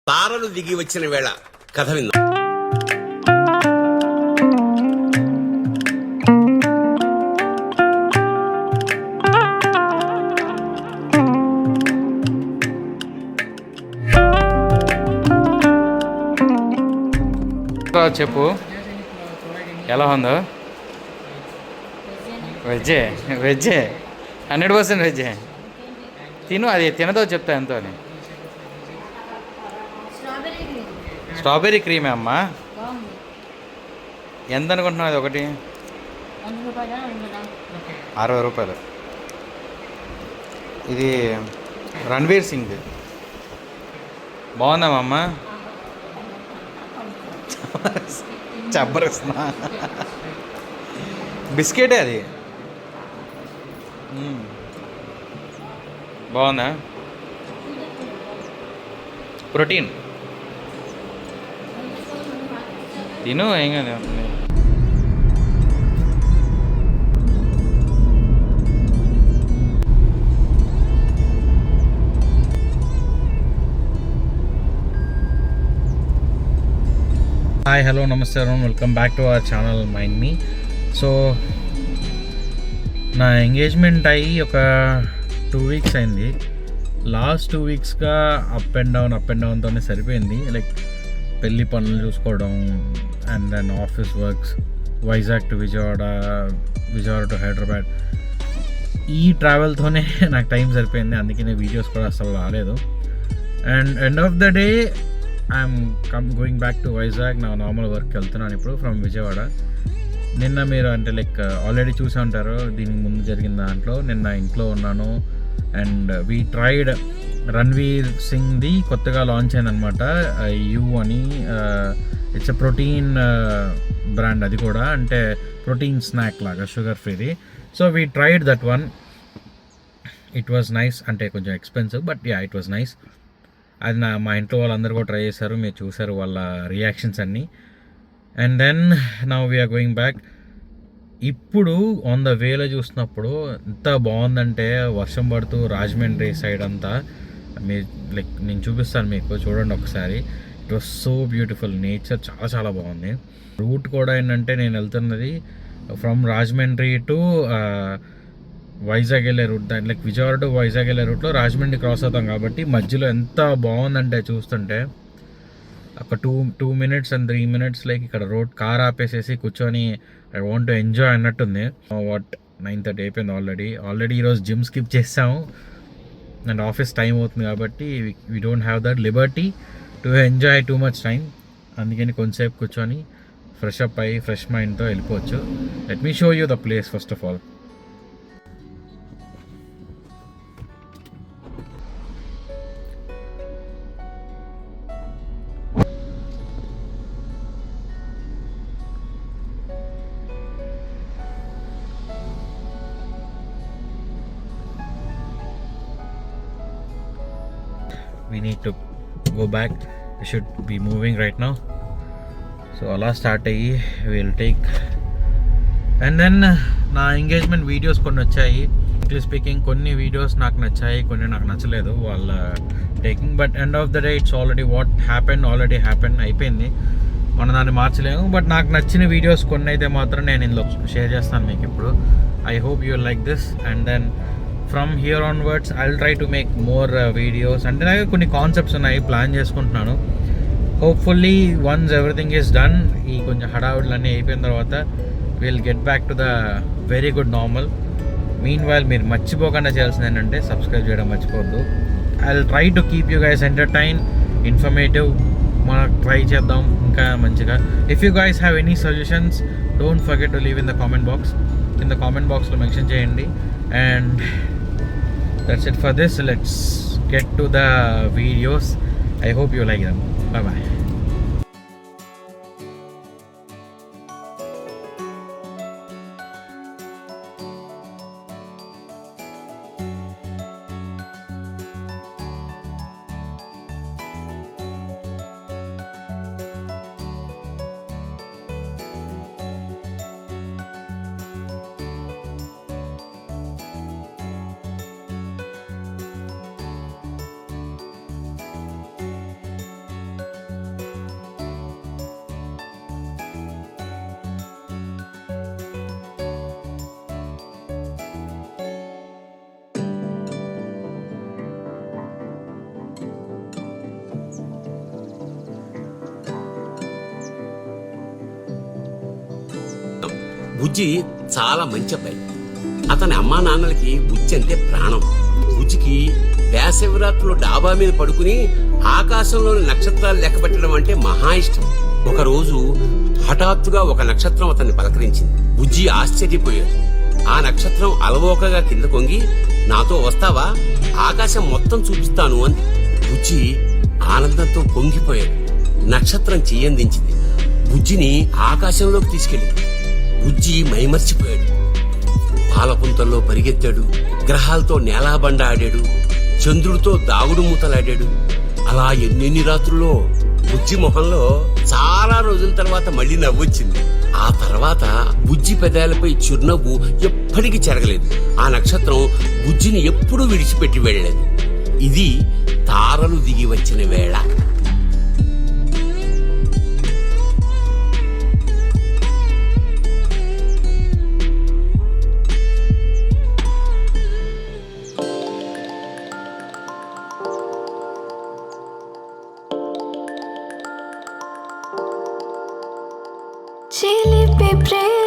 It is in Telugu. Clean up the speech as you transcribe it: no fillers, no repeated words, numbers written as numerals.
తారలు దిగి వచ్చిన వేళ కథ విందాం. చెప్పు ఎలా ఉందో? వెజ్జే 100% వెజ్జే. తిను, అది తినదో చెప్తా ఎంతో అని. స్ట్రాబెర్రీ క్రీమే అమ్మా. ఎంత అనుకుంటున్నావు? అది ఒకటి 60 రూపాయలు. ఇది రణ్వీర్ సింగ్ బాగుందామమ్మా? చబ్బరిస్తున్నా. బిస్కెటే అది. బాగుందా? ప్రోటీన్ తిను, ఏం కాదు. హాయ్, హలో, నమస్తే, welcome back to our channel mind me. So నా ఎంగేజ్మెంట్ అయ్యి ఒక 2 వీక్స్ అయింది. లాస్ట్ 2 వీక్స్గా అప్ అండ్ డౌన్తోనే సరిపోయింది. లైక్ పెళ్ళి పనులు చూసుకోవడం and then office works, Vizag to Vijayawada to Hyderabad, ఈ ట్రావెల్తోనే నాకు టైం సరిపోయింది. అందుకే నేను వీడియోస్ కూడా అసలు రాలేదు. And end of the day I'm going back to Vizag. నా నార్మల్ వర్క్కి వెళ్తున్నాను ఇప్పుడు ఫ్రమ్ విజయవాడ. నిన్న మీరు అంటే లైక్ ఆల్రెడీ చూసి ఉంటారు దీనికి ముందు జరిగిన దాంట్లో. నిన్న ఇంట్లో ఉన్నాను అండ్ వీ ట్రైడ్ రణ్వీర్ సింగ్ది కొత్తగా లాంచ్ అయిందనమాట, యూ అని. It's a protein brand. అది కూడా అంటే ప్రోటీన్ స్నాక్ లాగా, షుగర్ ఫ్రీది. So we tried that one. It was nice. అంటే కొంచెం expensive, but yeah, it was nice. అది మా ఇంట్లో వాళ్ళందరూ కూడా ట్రై చేశారు, మీరు చూసారు వాళ్ళ రియాక్షన్స్ అన్నీ. And then now we're going back. ఇప్పుడు ఆన్ ద వేలో చూసినప్పుడు ఎంత బాగుందంటే, వర్షం పడుతూ రాజమండ్రి సైడ్ అంతా మీరు లైక్ నేను చూపిస్తాను మీకు, చూడండి ఒకసారి. It was so beautiful. Nature చాలా చాలా బాగుంది. రూట్ కూడా ఏంటంటే నేను వెళ్తున్నది ఫ్రమ్ రాజమండ్రి టు వైజాగ్ వెళ్ళే రూట్. దాని లైక్ విజయవాడ టు వైజాగ్ వెళ్ళే రూట్లో రాజమండ్రి క్రాస్ అవుతాం కాబట్టి మధ్యలో ఎంత బాగుందంటే చూస్తుంటే. ఒక 2 minutes and 3 minutes లైక్ ఇక్కడ రోడ్ కార్ ఆపేసేసి కూర్చొని ఐ వాంట్ టు ఎంజాయ్ అన్నట్టుంది. వాట్ 9:30 అయిపోయింది ఆల్రెడీ ఈరోజు జిమ్ స్కిప్ చేసాము అండ్ ఆఫీస్ టైం అవుతుంది కాబట్టి we don't have that liberty to enjoy too much time. అందుకని కొంచెంసేపు కూర్చొని ఫ్రెష్ అప్ అయ్యి ఫ్రెష్ మైండ్తో వెళ్ళిపోవచ్చు. Let me show you the place first of all. We need to go back. We should be moving right now. So అలా స్టార్ట్ అయ్యి విల్ టేక్. అండ్ దెన్ నా ఎంగేజ్మెంట్ వీడియోస్ కొన్ని వచ్చాయి. ఇంగ్లీష్ స్పీకింగ్ కొన్ని వీడియోస్ నాకు నచ్చాయి, కొన్ని నాకు నచ్చలేదు వాళ్ళ taking. But end of the day it's already what already happen అయిపోయింది. మనం దాన్ని మార్చలేము. బట్ నాకు నచ్చిన వీడియోస్ కొన్ని అయితే మాత్రం నేను ఇందులో షేర్ చేస్తాను మీకు ఇప్పుడు. I hope you like this. And then from here onwards I will try to make more videos. అంటే నాకు కొన్ని కాన్సెప్ట్స్ ఉన్నాయి, ప్లాన్ చేసుకుంటున్నాను. Hopefully once everything is done, ఈ కొంచెం హడావుడులన్నీ అయిపోయిన తర్వాత will get back to the very good normal. Meanwhile మీరు మర్చిపోకుండా చేయాల్సింది ఏంటంటే సబ్స్క్రైబ్ చేయడం మర్చిపోవద్దు. I will try to keep you guys entertain, informative. మనం ట్రై చేద్దాం ఇంకా మంచిగా. If you guys have any suggestions don't forget to leave in the comment box. కింద కామెంట్ బాక్స్లో మెన్షన్ చేయండి. And that's it for this. Let's get to the videos. I hope you like them. Bye bye. బుజ్జి చాలా మంచి అబ్బాయి. అతని అమ్మా నాన్నలకి బుజ్జి అంటే ప్రాణం. బుజ్జికి వేసవిరాత్రులు డాబా మీద పడుకుని ఆకాశంలోని నక్షత్రాలు లెక్కపెట్టడం అంటే మహా ఇష్టం. ఒకరోజు హఠాత్తుగా ఒక నక్షత్రం అతన్ని పలకరించింది. బుజ్జి ఆశ్చర్యపోయాడు. ఆ నక్షత్రం అలవోకగా కింద కొంగి, నాతో వస్తావా, ఆకాశం మొత్తం చూపిస్తాను అంది. బుజ్జి ఆనందంతో పొంగిపోయాడు. నక్షత్రం చెయ్యందించింది. బుజ్జిని ఆకాశంలోకి తీసుకెళ్ళింది. బుజ్జి మైమర్చిపోయాడు. పాలపుంతల్లో పరిగెత్తాడు. గ్రహాలతో నేలాబండ ఆడాడు. చంద్రుడితో దాగుడు మూతలాడాడు. అలా ఎన్నెన్ని రాత్రుల్లో. బుజ్జి మొహంలో చాలా రోజుల తర్వాత మళ్ళీ నవ్వొచ్చింది. ఆ తర్వాత బుజ్జి పెదాలపై చిరునవ్వు ఎప్పటికీ చెరగలేదు. ఆ నక్షత్రం బుజ్జిని ఎప్పుడూ విడిచిపెట్టి వెళ్ళలేదు. ఇది తారలు దిగి వచ్చిన వేళ. చిలిపి ప్రేమ